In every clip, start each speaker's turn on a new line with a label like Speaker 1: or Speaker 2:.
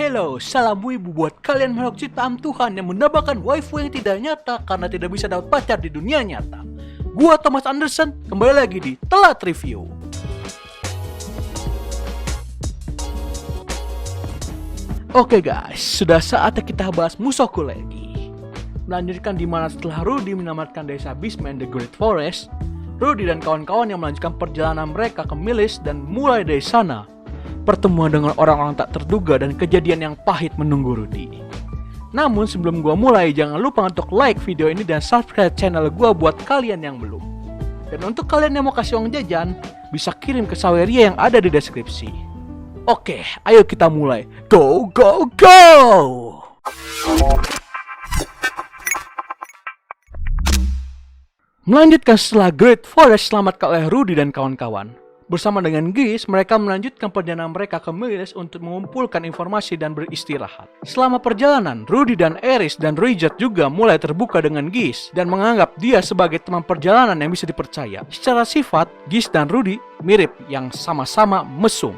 Speaker 1: Hello, salam wibu buat kalian makhluk ciptaan Tuhan yang mendambakan waifu yang tidak nyata karena tidak bisa dapat pacar di dunia nyata. Gua Thomas Anderson, kembali lagi di Telat Review. Oke guys, sudah saatnya kita bahas Mushoku lagi. Melanjutkan di mana setelah Rudy menyelamatkan desa Beastman The Great Forest, Rudy dan kawan-kawan yang melanjutkan perjalanan mereka ke Milis dan mulai dari sana pertemuan dengan orang-orang tak terduga dan kejadian yang pahit menunggu Rudy. Namun sebelum gua mulai, jangan lupa untuk like video ini dan subscribe channel gua buat kalian yang belum. Dan untuk kalian yang mau kasih uang jajan, bisa kirim ke Saweria yang ada di deskripsi. Oke, ayo kita mulai. Go, go, go! Melanjutkan setelah Great Forest selamatkan oleh Rudy dan kawan-kawan. Bersama dengan Geese, mereka melanjutkan perjalanan mereka ke Milis untuk mengumpulkan informasi dan beristirahat. Selama perjalanan, Rudy dan Eris dan Rijat juga mulai terbuka dengan Geese dan menganggap dia sebagai teman perjalanan yang bisa dipercaya. Secara sifat, Geese dan Rudy mirip yang sama-sama mesum.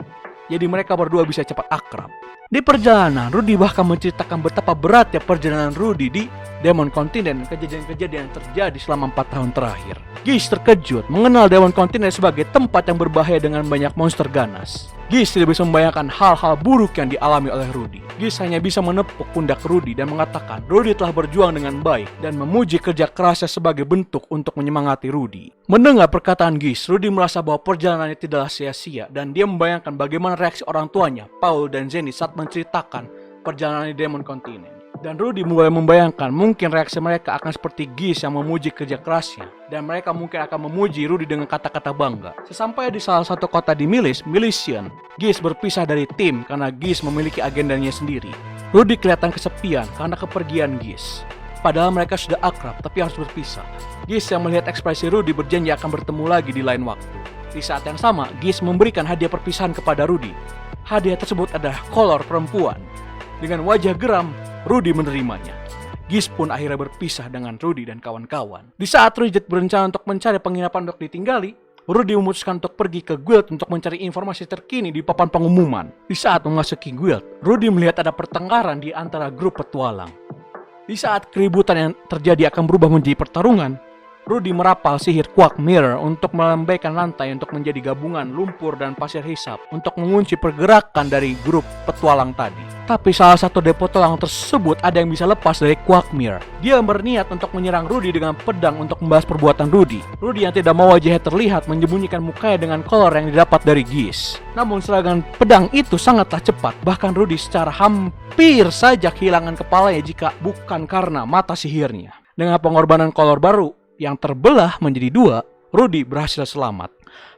Speaker 1: Jadi mereka berdua bisa cepat akrab. Di perjalanan, Rudy bahkan menceritakan betapa beratnya perjalanan Rudy di Demon Continent dan kejadian-kejadian yang terjadi selama 4 tahun terakhir. Geese terkejut mengenal Demon Continent sebagai tempat yang berbahaya dengan banyak monster ganas. Geese tidak bisa membayangkan hal-hal buruk yang dialami oleh Rudy. Geese hanya bisa menepuk pundak Rudy dan mengatakan Rudy telah berjuang dengan baik dan memuji kerja kerasnya sebagai bentuk untuk menyemangati Rudy. Mendengar perkataan Geese, Rudy merasa bahwa perjalanannya tidaklah sia-sia dan dia membayangkan bagaimana reaksi orang tuanya, Paul dan Zenith saat menceritakan perjalanan di Demon Continent. Dan Rudy mulai membayangkan mungkin reaksi mereka akan seperti Geese yang memuji kerja kerasnya. Dan mereka mungkin akan memuji Rudy dengan kata-kata bangga. Sesampai di salah satu kota di Milis, Milesian, Geese berpisah dari tim karena Geese memiliki agendanya sendiri. Rudy kelihatan kesepian karena kepergian Geese. Padahal mereka sudah akrab tapi harus berpisah. Geese yang melihat ekspresi Rudy berjanji akan bertemu lagi di lain waktu. Di saat yang sama, Geese memberikan hadiah perpisahan kepada Rudy. Hadiah tersebut adalah kolor perempuan. Dengan wajah geram, Rudy menerimanya. Geese pun akhirnya berpisah dengan Rudy dan kawan-kawan. Di saat Rijat berencana untuk mencari penginapan untuk ditinggali, Rudy memutuskan untuk pergi ke guild untuk mencari informasi terkini di papan pengumuman. Di saat memasuki guild, Rudy melihat ada pertengkaran di antara grup petualang. Di saat keributan yang terjadi akan berubah menjadi pertarungan, Rudy merapal sihir Quark Mirror untuk melembaikan lantai untuk menjadi gabungan lumpur dan pasir hisap untuk mengunci pergerakan dari grup petualang tadi. Tapi salah satu petualang tersebut ada yang bisa lepas dari Quark Mirror. Dia berniat untuk menyerang Rudy dengan pedang untuk membahas perbuatan Rudy. Rudy yang tidak mau wajahnya terlihat menyembunyikan mukanya dengan kolor yang didapat dari Geese. Namun serangan pedang itu sangatlah cepat. Bahkan Rudy secara hampir saja kehilangan kepalanya jika bukan karena mata sihirnya. Dengan pengorbanan kolor baru yang terbelah menjadi 2, Rudy berhasil selamat.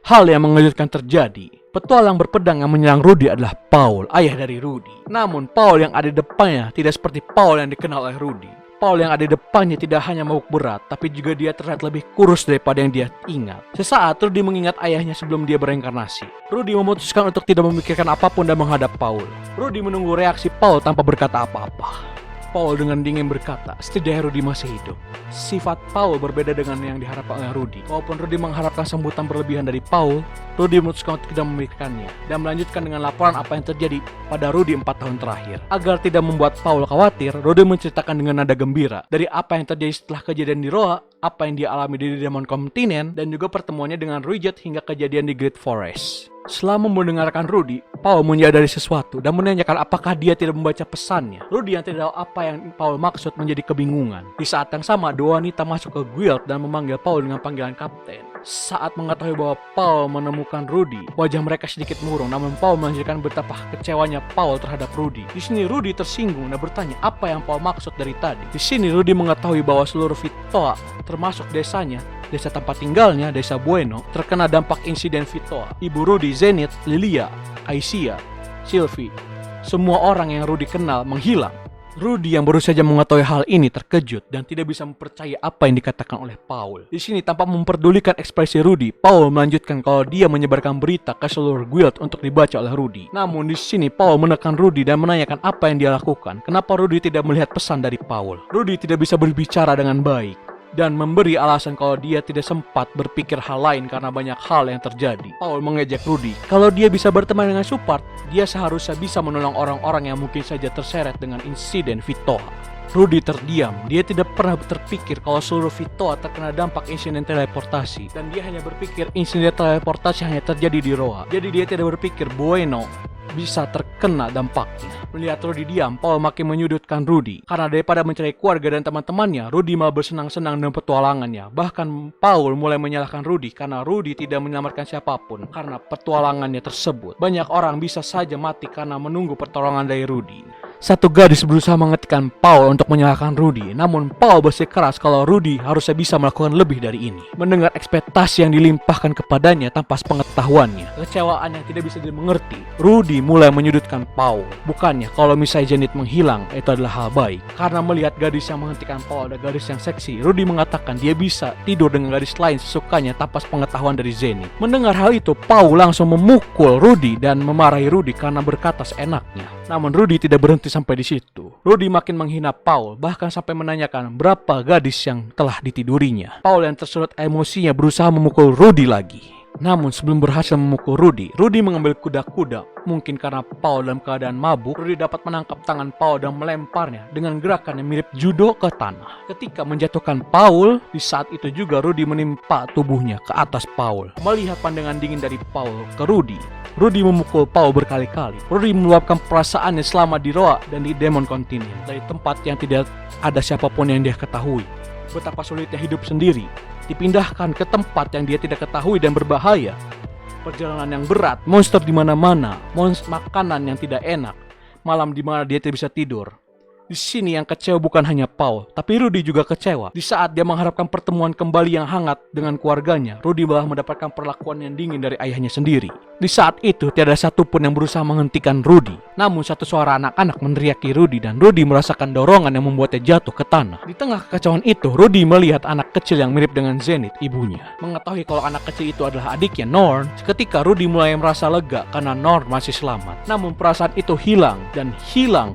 Speaker 1: Hal yang mengejutkan terjadi. Petualang berpedang yang menyerang Rudy adalah Paul, ayah dari Rudy. Namun Paul yang ada di depannya tidak seperti Paul yang dikenal oleh Rudy. Paul yang ada di depannya tidak hanya mabuk berat, tapi juga dia terlihat lebih kurus daripada yang dia ingat. Sesaat Rudy mengingat ayahnya sebelum dia bereinkarnasi. Rudy memutuskan untuk tidak memikirkan apapun dan menghadap Paul. Rudy menunggu reaksi Paul tanpa berkata apa-apa. Paul dengan dingin berkata, setidaknya Rudy masih hidup. Sifat Paul berbeda dengan yang diharapkan oleh Rudy. Walaupun Rudy mengharapkan sambutan berlebihan dari Paul, Rudy memutuskan untuk tidak memikirkannya dan melanjutkan dengan laporan apa yang terjadi pada Rudy 4 tahun terakhir. Agar tidak membuat Paul khawatir, Rudy menceritakan dengan nada gembira dari apa yang terjadi setelah kejadian di Roa, apa yang dia alami di Demon Continent, dan juga pertemuannya dengan Rijat hingga kejadian di Great Forest. Selama mendengarkan Rudy, Paul menyadari sesuatu dan menanyakan apakah dia tidak membaca pesannya. Rudy yang tidak tahu apa yang Paul maksud menjadi kebingungan. Di saat yang sama, 2 wanita masuk ke guild dan memanggil Paul dengan panggilan kapten. Saat mengetahui bahwa Paul menemukan Rudy, wajah mereka sedikit murung, namun Paul melanjutkan betapa kecewanya Paul terhadap Rudy. Di sini Rudy tersinggung dan bertanya apa yang Paul maksud dari tadi. Di sini Rudy mengetahui bahwa seluruh Vitoa, termasuk desanya, desa tempat tinggalnya, desa Bueno, terkena dampak insiden Vitoa. Ibu Rudy, Zenith, Lilia, Aisia, Sylvie, semua orang yang Rudy kenal menghilang. Rudy yang baru saja mengetahui hal ini terkejut dan tidak bisa mempercayai apa yang dikatakan oleh Paul. Di sini tanpa memperdulikan ekspresi Rudy, Paul melanjutkan kalau dia menyebarkan berita ke seluruh guild untuk dibaca oleh Rudy. Namun di sini Paul menekan Rudy dan menanyakan apa yang dia lakukan. Kenapa Rudy tidak melihat pesan dari Paul? Rudy tidak bisa berbicara dengan baik. dan memberi alasan kalau dia tidak sempat berpikir hal lain karena banyak hal yang terjadi. Paul mengejek Rudy. Kalau dia bisa berteman dengan Shepard, dia seharusnya bisa menolong orang-orang yang mungkin saja terseret dengan insiden Vitoa. Rudy terdiam. Dia tidak pernah terpikir kalau seluruh Vitoa terkena dampak insiden teleportasi, dan dia hanya berpikir insiden teleportasi hanya terjadi di Roa. Jadi dia tidak berpikir Bueno bisa terkena dampaknya. Melihat Rudy diam, Paul makin menyudutkan Rudy. Karena daripada mencari keluarga dan teman-temannya, Rudy malah bersenang-senang dengan petualangannya. Bahkan Paul mulai menyalahkan Rudy karena Rudy tidak menyelamatkan siapapun karena petualangannya tersebut. Banyak orang bisa saja mati karena menunggu pertolongan dari Rudy. Satu gadis berusaha mengetikkan Paul untuk menyalahkan Rudy, namun Paul bersikeras kalau Rudy harusnya bisa melakukan lebih dari ini. Mendengar ekspektasi yang dilimpahkan kepadanya tanpa pengetahuannya, kecewaan yang tidak bisa dimengerti, Rudy mulai menyudutkan Paul. Bukannya kalau misalnya Zenith menghilang, itu adalah hal baik. Karena melihat gadis yang menghentikan Paul dan gadis yang seksi, Rudy mengatakan dia bisa tidur dengan gadis lain sesukanya tanpa pengetahuan dari Zenith. Mendengar hal itu, Paul langsung memukul Rudy dan memarahi Rudy karena berkata seenaknya. Namun Rudy tidak berhenti sampai di situ. Rudy makin menghina Paul, bahkan sampai menanyakan berapa gadis yang telah ditidurinya. Paul yang tersulut emosinya berusaha memukul Rudy lagi. Namun sebelum berhasil memukul Rudy, Rudy mengambil kuda-kuda. Mungkin karena Paul dalam keadaan mabuk, Rudy dapat menangkap tangan Paul dan melemparnya dengan gerakan yang mirip judo ke tanah. Ketika menjatuhkan Paul, di saat itu juga Rudy menimpa tubuhnya ke atas Paul. Melihat pandangan dingin dari Paul ke Rudy, Rudy memukul Paul berkali-kali. Rudy meluapkan perasaannya selama di Roa dan di Demon Continent, dari tempat yang tidak ada siapapun yang dia ketahui. Betapa sulitnya hidup sendiri, dipindahkan ke tempat yang dia tidak ketahui dan berbahaya. Perjalanan yang berat, monster di mana-mana, makanan yang tidak enak, malam di mana dia tidak bisa tidur. Di sini yang kecewa bukan hanya Paul, tapi Rudy juga kecewa. Di saat dia mengharapkan pertemuan kembali yang hangat dengan keluarganya, Rudy malah mendapatkan perlakuan yang dingin dari ayahnya sendiri. Di saat itu, tiada satupun yang berusaha menghentikan Rudy. Namun satu suara anak-anak meneriaki Rudy dan Rudy merasakan dorongan yang membuatnya jatuh ke tanah. Di tengah kekacauan itu, Rudy melihat anak kecil yang mirip dengan Zenith, ibunya. Mengetahui kalau anak kecil itu adalah adiknya Norn, seketika Rudy mulai merasa lega karena Norn masih selamat. Namun perasaan itu hilang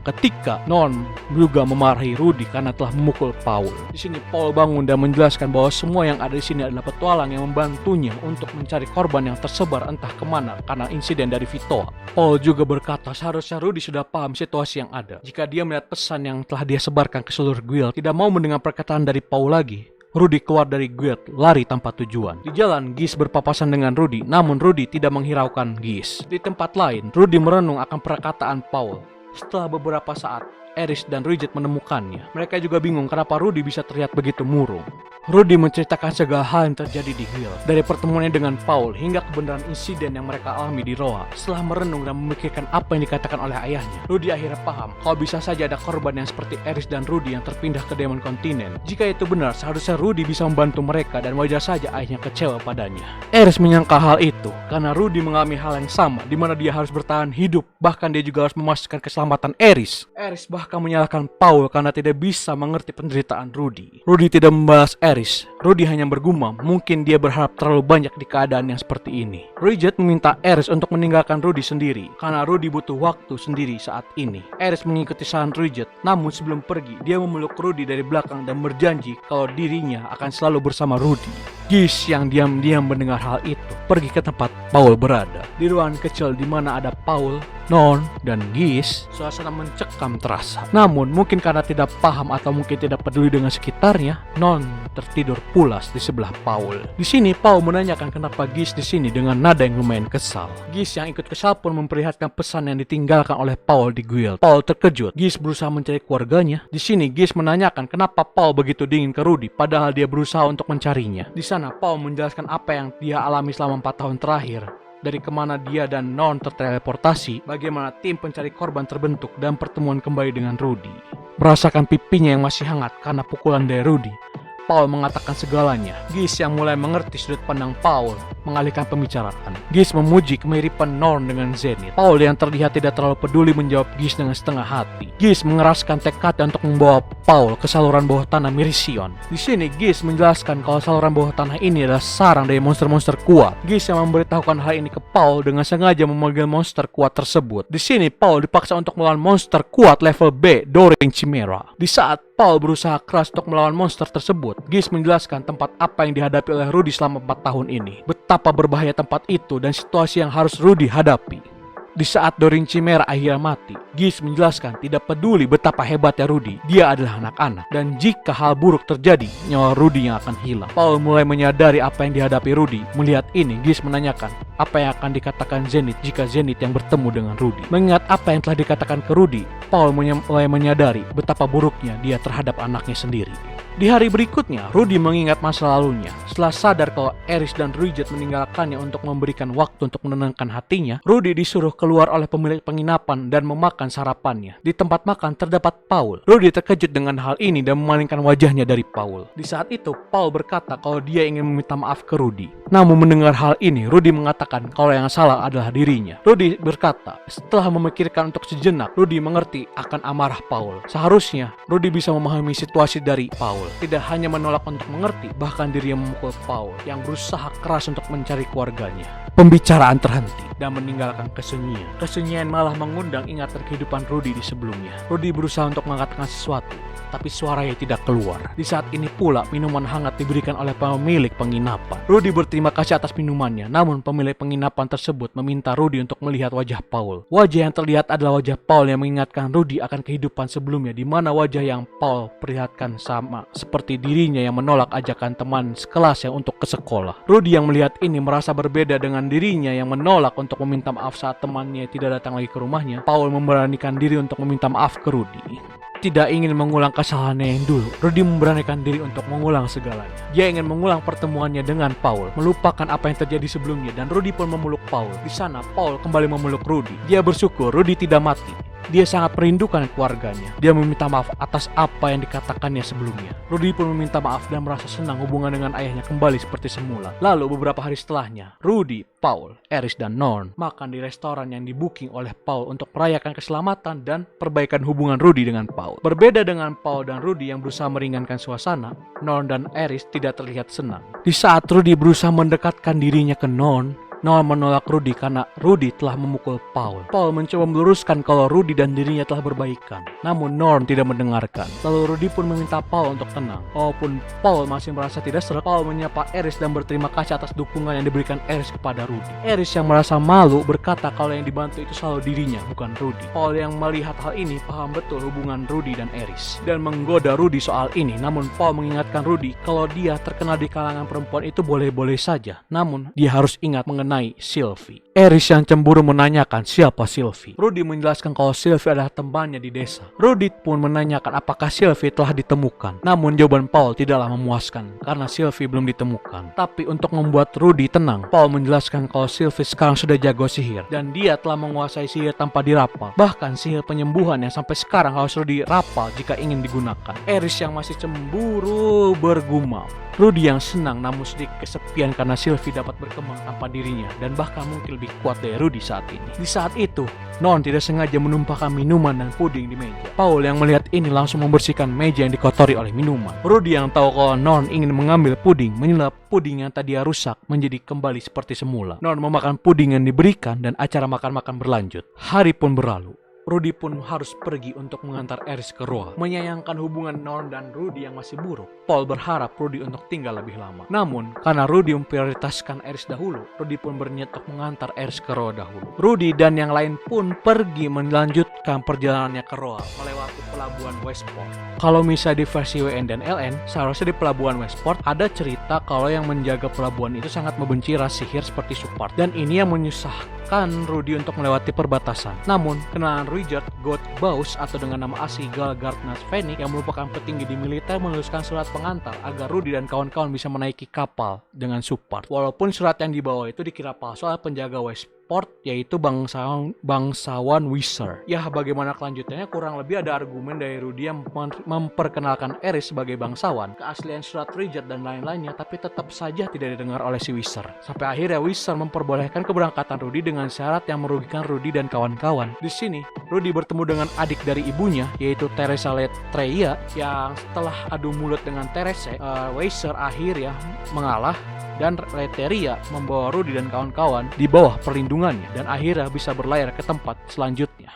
Speaker 1: ketika Norn juga memarahi Rudy karena telah memukul Paul. Di sini Paul bangun dan menjelaskan bahwa semua yang ada di sini adalah petualang yang membantunya untuk mencari korban yang tersebar entah kemana karena insiden dari Vitoa. Paul juga berkata seharusnya Rudy sudah paham situasi yang ada. Jika dia melihat pesan yang telah dia sebarkan ke seluruh guild, tidak mau mendengar perkataan dari Paul lagi, Rudy keluar dari guild, lari tanpa tujuan. Di jalan, Gish berpapasan dengan Rudy, namun Rudy tidak menghiraukan Gish. Di tempat lain, Rudy merenung akan perkataan Paul. Setelah beberapa saat, Eris dan Bridget menemukannya. Mereka juga bingung kenapa Rudy bisa terlihat begitu murung. Rudy menceritakan segala hal yang terjadi di guild, dari pertemuannya dengan Paul hingga kebenaran insiden yang mereka alami di Roa. Setelah merenung dan memikirkan apa yang dikatakan oleh ayahnya, Rudy akhirnya paham kalau bisa saja ada korban yang seperti Eris dan Rudy yang terpindah ke Demon Continent. Jika itu benar, seharusnya Rudy bisa membantu mereka dan wajar saja ayahnya kecewa padanya. Eris menyangka hal itu karena Rudy mengalami hal yang sama, di mana dia harus bertahan hidup, bahkan dia juga harus memastikan keselamatan Eris. Eris bahkan menyalahkan Paul karena tidak bisa mengerti penderitaan Rudy. Rudy tidak membalas Eris. Rudy hanya bergumam, mungkin dia berharap terlalu banyak di keadaan yang seperti ini. Bridget meminta Eris untuk meninggalkan Rudy sendiri, karena Rudy butuh waktu sendiri saat ini. Eris mengikuti saran Bridget, namun sebelum pergi, dia memeluk Rudy dari belakang dan berjanji kalau dirinya akan selalu bersama Rudy. Gish yang diam-diam mendengar hal itu, pergi ke tempat Paul berada. Di ruangan kecil di mana ada Paul, Norn, dan Gish, suasana mencekam terasa. Namun, mungkin karena tidak paham atau mungkin tidak peduli dengan sekitarnya, Norn tertidur pulas di sebelah Paul. Di sini, Paul menanyakan kenapa Gish di sini dengan nada yang lumayan kesal. Gish yang ikut kesal pun memperlihatkan pesan yang ditinggalkan oleh Paul di guild. Paul terkejut. Gish berusaha mencari keluarganya. Di sini, Gish menanyakan kenapa Paul begitu dingin ke Rudy, padahal dia berusaha untuk mencarinya. Di sana, Paul menjelaskan apa yang dia alami selama 4 tahun terakhir. Dari kemana dia dan Norn terteleportasi, bagaimana tim pencari korban terbentuk dan pertemuan kembali dengan Rudy. Merasakan pipinya yang masih hangat karena pukulan dari Rudy, Paul mengatakan segalanya. Gish yang mulai mengerti sudut pandang Paul mengalihkan pembicaraan. Gish memuji kemiripan Norn dengan Zenith. Paul yang terlihat tidak terlalu peduli menjawab Gish dengan setengah hati. Gish mengeraskan tekadnya untuk membawa Paul ke saluran bawah tanah Mirision. Di sini Gish menjelaskan kalau saluran bawah tanah ini adalah sarang dari monster-monster kuat. Gish yang memberitahukan hal ini ke Paul dengan sengaja memanggil monster kuat tersebut. Di sini Paul dipaksa untuk melawan monster kuat level B, Doring Chimera. Di saat Paul berusaha keras untuk melawan monster tersebut, Gish menjelaskan tempat apa yang dihadapi oleh Rudy selama 4 tahun ini. Betapa berbahaya tempat itu dan situasi yang harus Rudy hadapi. Di saat Dorin Chimera akhirnya mati, Gish menjelaskan tidak peduli betapa hebatnya Rudy, dia adalah anak-anak. Dan jika hal buruk terjadi, nyawa Rudy yang akan hilang. Paul mulai menyadari apa yang dihadapi Rudy. Melihat ini, Gish menanyakan apa yang akan dikatakan Zenith jika Zenith yang bertemu dengan Rudy. Mengingat apa yang telah dikatakan ke Rudy, Paul mulai menyadari betapa buruknya dia terhadap anaknya sendiri. Di hari berikutnya, Rudy mengingat masa lalunya. Setelah sadar kalau Aerys dan Bridget meninggalkannya untuk memberikan waktu untuk menenangkan hatinya, Rudy disuruh keluar oleh pemilik penginapan dan memakan sarapannya. Di tempat makan terdapat Paul. Rudy terkejut dengan hal ini dan memalingkan wajahnya dari Paul. Di saat itu, Paul berkata kalau dia ingin meminta maaf ke Rudy. Namun mendengar hal ini, Rudy mengatakan kalau yang salah adalah dirinya. Rudy berkata, setelah memikirkan untuk sejenak, Rudy mengerti akan amarah Paul. Seharusnya, Rudy bisa memahami situasi dari Paul. Tidak hanya menolak untuk mengerti, bahkan dirinya memukul Paul yang berusaha keras untuk mencari keluarganya. Pembicaraan terhenti dan meninggalkan kesunyian. Kesunyian malah mengundang ingatan kehidupan Rudy di sebelumnya. Rudy berusaha untuk mengatakan sesuatu, tapi suaranya tidak keluar. Di saat ini pula, minuman hangat diberikan oleh pemilik penginapan. Rudy berterima kasih atas minumannya, namun pemilik penginapan tersebut meminta Rudy untuk melihat wajah Paul. Wajah yang terlihat adalah wajah Paul yang mengingatkan Rudy akan kehidupan sebelumnya, di mana wajah yang Paul perlihatkan sama seperti dirinya yang menolak ajakan teman sekelasnya untuk ke sekolah. Rudy yang melihat ini merasa berbeda dengan dirinya yang menolak untuk meminta maaf saat temannya tidak datang lagi ke rumahnya. Paul memberanikan diri untuk meminta maaf ke Rudy. Tidak ingin mengulang kesalahannya yang dulu, Rudy memberanikan diri untuk mengulang segalanya. Dia ingin mengulang pertemuannya dengan Paul, melupakan apa yang terjadi sebelumnya, dan Rudy pun memeluk Paul. Di sana, Paul kembali memeluk Rudy. Dia bersyukur Rudy tidak mati. Dia sangat merindukan keluarganya. Dia meminta maaf atas apa yang dikatakannya sebelumnya. Rudy pun meminta maaf dan merasa senang hubungan dengan ayahnya kembali seperti semula. Lalu beberapa hari setelahnya, Rudy, Paul, Aerys, dan Norn makan di restoran yang dibuking oleh Paul untuk merayakan keselamatan dan perbaikan hubungan Rudy dengan Paul. Berbeda dengan Paul dan Rudy yang berusaha meringankan suasana, Norn dan Aerys tidak terlihat senang. Di saat Rudy berusaha mendekatkan dirinya ke Norn menolak Rudy karena Rudy telah memukul Paul. Paul mencoba meluruskan kalau Rudy dan dirinya telah berbaikan, namun Norn tidak mendengarkan. Lalu Rudy pun meminta Paul untuk tenang. Walaupun Paul masih merasa tidak seret, Paul menyapa Aerys dan berterima kasih atas dukungan yang diberikan Aerys kepada Rudy. Aerys yang merasa malu berkata kalau yang dibantu itu selalu dirinya, bukan Rudy. Paul yang melihat hal ini paham betul hubungan Rudy dan Aerys dan menggoda Rudy soal ini. Namun Paul mengingatkan Rudy kalau dia terkenal di kalangan perempuan itu boleh-boleh saja, namun dia harus ingat mengenai Sylvie. Aerys yang cemburu menanyakan siapa Sylvie. Rudy menjelaskan kalau Sylvie adalah temannya di desa. Rudy pun menanyakan apakah Sylvie telah ditemukan. Namun jawaban Paul tidaklah memuaskan karena Sylvie belum ditemukan. Tapi untuk membuat Rudy tenang, Paul menjelaskan kalau Sylvie sekarang sudah jago sihir dan dia telah menguasai sihir tanpa dirapal. Bahkan sihir penyembuhan yang sampai sekarang harus Rudy rapal jika ingin digunakan. Aerys yang masih cemburu bergumam. Rudy yang senang namun sedikit kesepian karena Sylvie dapat berkembang tanpa dirinya dan bahkan mungkin lebih kuat dari Rudy saat ini. Di saat itu, Norn tidak sengaja menumpahkan minuman dan puding di meja. Paul yang melihat ini langsung membersihkan meja yang dikotori oleh minuman. Rudy yang tahu kalau Norn ingin mengambil puding, menyulap puding yang tadi rusak menjadi kembali seperti semula. Norn memakan puding yang diberikan dan acara makan-makan berlanjut. Hari pun berlalu. Rudy pun harus pergi untuk mengantar Aerys ke Roa. Menyayangkan hubungan Norn dan Rudy yang masih buruk, Paul berharap Rudy untuk tinggal lebih lama. Namun, karena Rudy memprioritaskan Aerys dahulu, Rudy pun berniat untuk mengantar Aerys ke Roa dahulu. Rudy dan yang lain pun pergi melanjutkan perjalanannya ke Roa melewati pelabuhan Westport. Kalau misalnya di versi WN dan LN, seharusnya di pelabuhan Westport ada cerita kalau yang menjaga pelabuhan itu sangat membenci ras sihir seperti Supart. Dan ini yang menyusahkan Rudy untuk melewati perbatasan. Namun, kenalan Richard Godbout atau dengan nama asli Gal Gardner Fenix yang merupakan petinggi di militer menuliskan surat pengantar agar Rudy dan kawan-kawan bisa menaiki kapal dengan Supart. Walaupun surat yang dibawa itu dikira palsu oleh penjaga Westport, yaitu bangsawan Wizard. Ya, bagaimana kelanjutannya kurang lebih ada argumen dari Rudy yang memperkenalkan Aerys sebagai bangsawan, keaslian surat Richard dan lain-lainnya, tapi tetap saja tidak didengar oleh si Wizard. Sampai akhirnya Wizard memperbolehkan keberangkatan Rudy dengan syarat yang merugikan Rudy dan kawan-kawan. Di sini, Rudy bertemu dengan adik dari ibunya, yaitu Teresa Letreia, yang setelah adu mulut dengan Teresa, Wizard akhirnya mengalah dan Letreia membawa Rudy dan kawan-kawan di bawah perlindungannya dan akhirnya bisa berlayar ke tempat selanjutnya.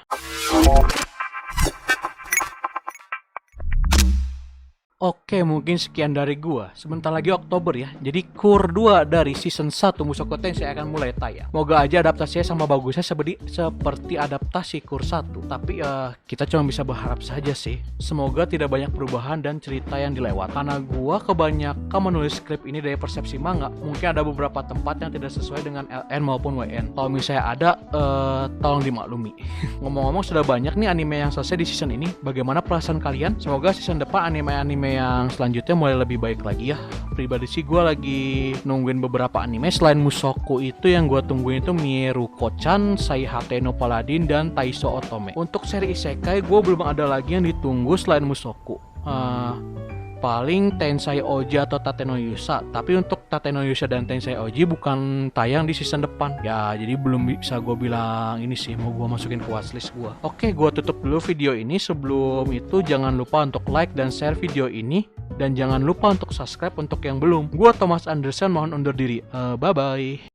Speaker 1: Oke, mungkin sekian dari gua. Sebentar lagi Oktober ya. Jadi Kur 2 dari season 1 Mushoku Tensei akan mulai tayang. Moga aja adaptasinya sama bagusnya seperti adaptasi Kur 1. Tapi kita cuma bisa berharap saja sih. Semoga tidak banyak perubahan dan cerita yang dilewat. Karena gua kebanyakan menulis skrip ini dari persepsi manga, mungkin ada beberapa tempat yang tidak sesuai dengan LN maupun WN. Kalau misalnya ada, tolong dimaklumi. Ngomong-ngomong, sudah banyak nih anime yang selesai di season ini. Bagaimana perasaan kalian? Semoga season depan anime-anime yang selanjutnya mulai lebih baik lagi ya. Pribadi sih gue lagi nungguin beberapa anime. Selain Mushoku itu yang gue tungguin itu Mieruko-chan, Saihate no Paladin, dan Taiso Otome. Untuk seri isekai gue belum ada lagi yang ditunggu selain Mushoku. Paling Tensai Oji atau Tate no Yusa. Tapi untuk Tate no Yusa dan Tensai Oji bukan tayang di season depan. Ya, jadi belum bisa gue bilang ini sih mau gue masukin ke watchlist gue. Oke, gue tutup dulu video ini. Sebelum itu jangan lupa untuk like dan share video ini. Dan jangan lupa untuk subscribe untuk yang belum. Gue Thomas Anderson mohon undur diri. Bye-bye.